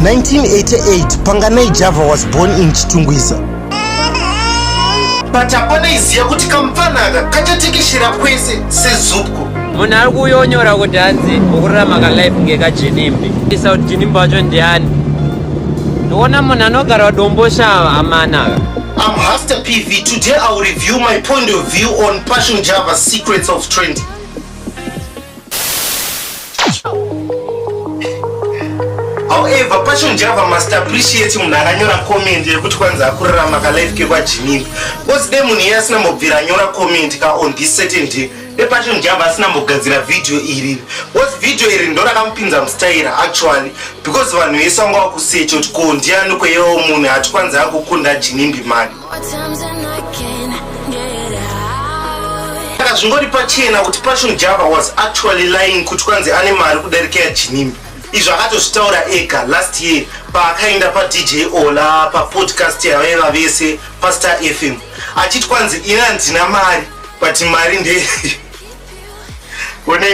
1988, Panganai Java was born in Chitungwiza. But apana iziya kuti kamfanaka kachatekeshera kwese sezupko. Munhu ari kuyonyora kuti hanzi ukurarama kalife ngekajinimbi. Isa kuti jinimbi wacho ndiani? Ndoona munhu anogara dombosha amanaka. I'm Hasta PV. Today I will review my point of view on Passion Java's secrets of trending. However, Passion Java must appreciate munhu akanyora comment yekuti kwanza akurarama kalife kekwaJinimbi. Because dem munhu iye asina mbobvira nyora comment ka on this certain day. Passion Java asina mbogadzira video iri. Because video iri ndo rakamupinza mustaira actually because vanhu vese vanga vakusecha kuti ko ndiani kweyewo munhu ati kwanza akukunda Jinimbi mari. Saka zvingori pachena kuti Passion Java was actually lying kuti kwanza ane mari kudarika yaJinimbi. Izvo akatozvitaura ega last year paakaenda DJ Ollah papodcast yavaiva vese Star FM achiti kwanzi ina handina mari but mari ndeye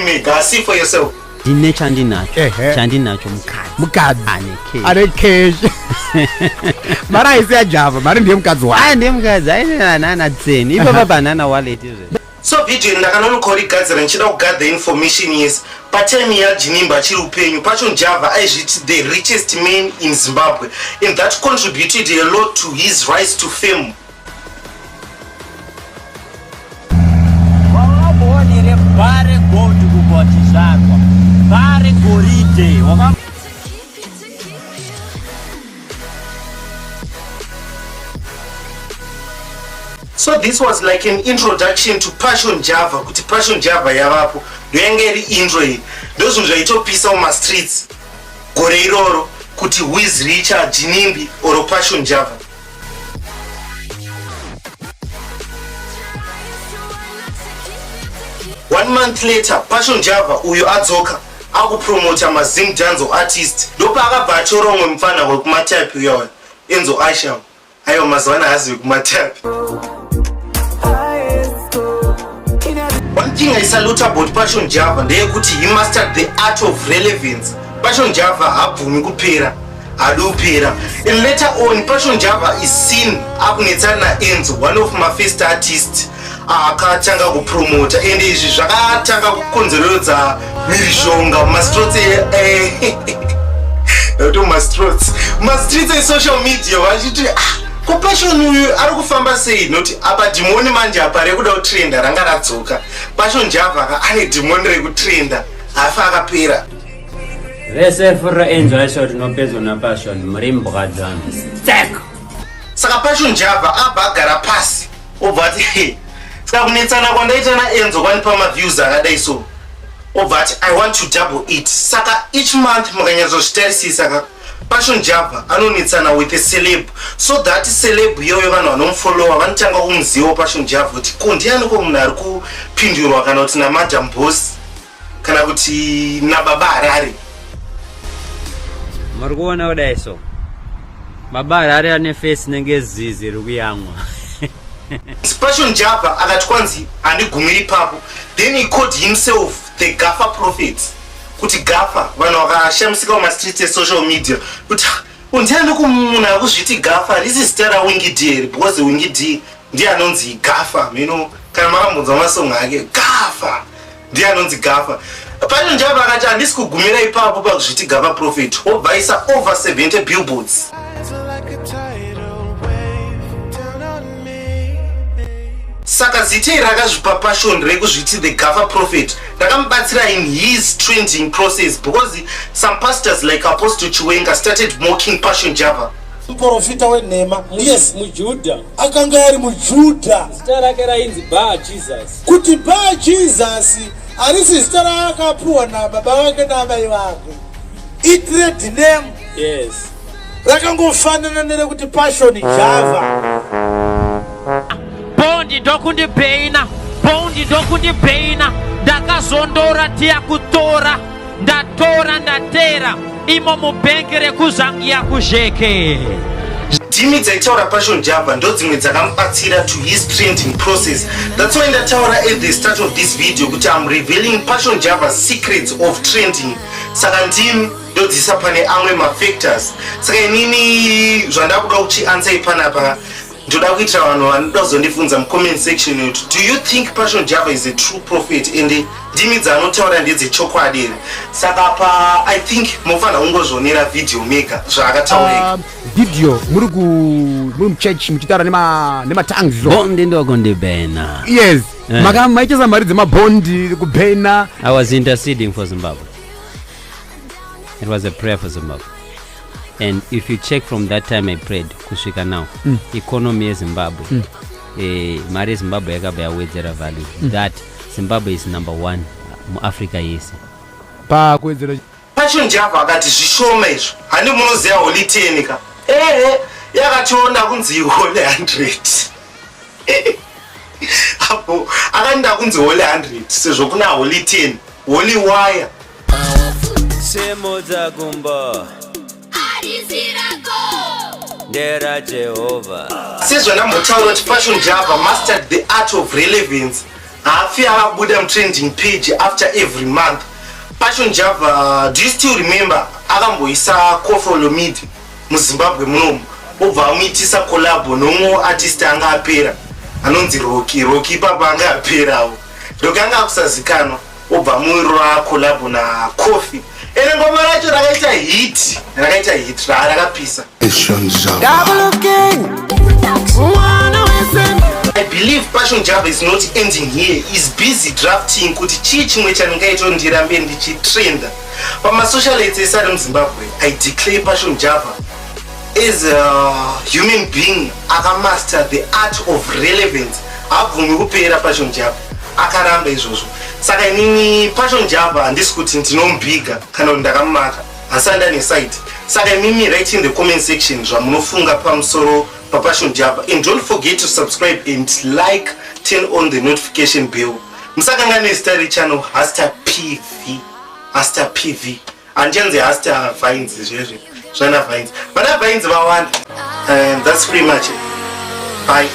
mega. See for yourself. Ndine chandinacho mukadzi ane cash mara aisi yaJava mari ndiye mukadzi wayo ndiye mukadzi aina tseni ipa banana wallet izvo. So video ndakanonokori nchida kugather information yes patime yaJinimbi achiri upenyu Passion Java aizviti the richest man in Zimbabwe and that contributed a lot to his rise to fame. So this was like an introduction to Passion Java. Kuti Passion Java yavapo ndoyanga iri intro iyi ndozvinhu zvaitopisa muma streets gore iroro kuti who is richer Jinimbi or Passion Java. One month later Passion Java uyo adzoka akupromota mazim danzo artist ndopa akabva atora umwe mufana wekumatype uyayo Enzo Asham ayo mazwana hazi wekumatype. One thing I salute about Passion Java ndeyekuti he mastered the art of relevance. Passion Java habvumi kupera hadupera and later on Passion Java is seen akunetsana Enzo one of my first artists akatanga kupromota and izvi zvakatanga kukonzeredza mhirizhonga mastrots mastrots social media vachiti ko Passion uyu ari kufamba sei noti apa dhimoni manje apa rekuda kutrenda ranga radzoka. Passion Java ane dhimoni rekutrenda afa akapera. Vese fura Enzo aisho tinopezo na Passion murimbwa dzana stack. Saka Passion Java abagara pasi obva ati saka kunetsana kwandaita naEnzo kwanipa maviews akadai so obva ati I want to double it. Saka each month mukanyazozvitarisisa Passion Java anonetsana with a celeb so that celeb yoyo vanhu vanomfollowa vanotanga kumuziva Passion Java kuti ko ndiani ko munhu ari kupindurwa kana kuti naMadam Bosst kana kuti naBaba Harare. Muri kuona kudai so Baba Harare ane face nenge zizi rikuyamwa. Passion Java akati kwanzi handigumiri ipapo then he called himself the Gaffer Prophet. Kuti Gaffer vanhu vakashamisika mumastreets esocial media kuti undiani kumunhu akuzviti Gaffer risi zita raWingy D here because Wingy D ndiye anonzi Gaffer mino kana makambonzwa masongo ake Gaffer ndiye anonzi Gaffer. Passion Java akati handisi kugumira ipapo pakuzviti Gaffer Prophet obva aisa over 70 billboards. Saka zita iri rakazvipa Passion rekuzviti the Gaffer Prophet rakamubatsira in his trending process because some pastors like Apostle Chiwenga started mocking Passion Java. Profita wenhema yes muJuda akanga ari muJuda zita rake rainzi Bar Jesus kuti Bar Jesus arisi zita raakapiwa nababa vake namai vake itrade name yes rakangofanana nerekuti Passion Java. Bondi dokundibheina ndakazondora tiyakutora ndatera imo mubhengi rekuzangia kuzheke. Dhimi dzaitaura Passion Java ndo dzimwe dzakamubatsira to his trending process. That's why ndataura at the start of this video kuti I'm revealing Passion Java's secrets of trending. Saka ndimi ndodzisa pane amwe mafactors. Saka inini zvandakuda kuchiansa ipanapa ndoda kuitira vanhu vanoda kuzondibvunza mucomment section kuti do you think Passion Java is a true prophet and ndimi dzanotaura ndedzechokwadi here? Saka pa I think munofanira kungozvionera video maker zvaakataurika. Video muri muchurch muchitaura nematongues bondi ndokundibhena. Yes. Maichesa mari dzemabondi kubhena. I was interceding for Zimbabwe. It was a prayer for Zimbabwe. And if you check from that time I prayed kusvika now, economy of Zimbabwe, mari Zimbabwe yakabva yawedzera value. That Zimbabwe is number 1 muAfrica yese. Passion Java akati zvishoma izvo. Handi munoziva Holy 10 ka. Yakatonda kunzi Holy 100. Apo akanda kunzi Holy 100 sezvo kuna Holy 10, Holy wire. Semoza gumba. Dera Jehovah. Sezvo ndambotaura kuti Passion Java mastered the art of relevance. Hafi akabuda trending page after every month. Passion Java, do you still remember akamboisa Kofolomid muZimbabwe munomu obva amuitisa collab nomwe artist anga apera anonzi Rocky papa anga aperawo ndokanga akusazikanwa obva muirora collab na Coffee. Ene ngoma racho rakaita hit rakapisa. I believe Passion Java is not ending here. He's busy drafting kuti chii chimwe chanengaita ndirambe ndichitrenda pamasocialites esari muZimbabwe. I declare Passion Java as a human being akamaster the art of relevance. Habvumi kupera Passion Java, akaramba izvozvo. Saka inini Passion Java handisi kuti ndinomubhiga kana kuti ndakamumaka, asi handane site. Saka mimi write in the comment section zvamunofunga pamusoro Passion Java, and don't forget to subscribe and like, turn on the notification bell. Musakangane study channel Hasta PV. Anjanze Hasta Vines zvana Vines. Vana Vines vawanda. And that's pretty much it. Bye.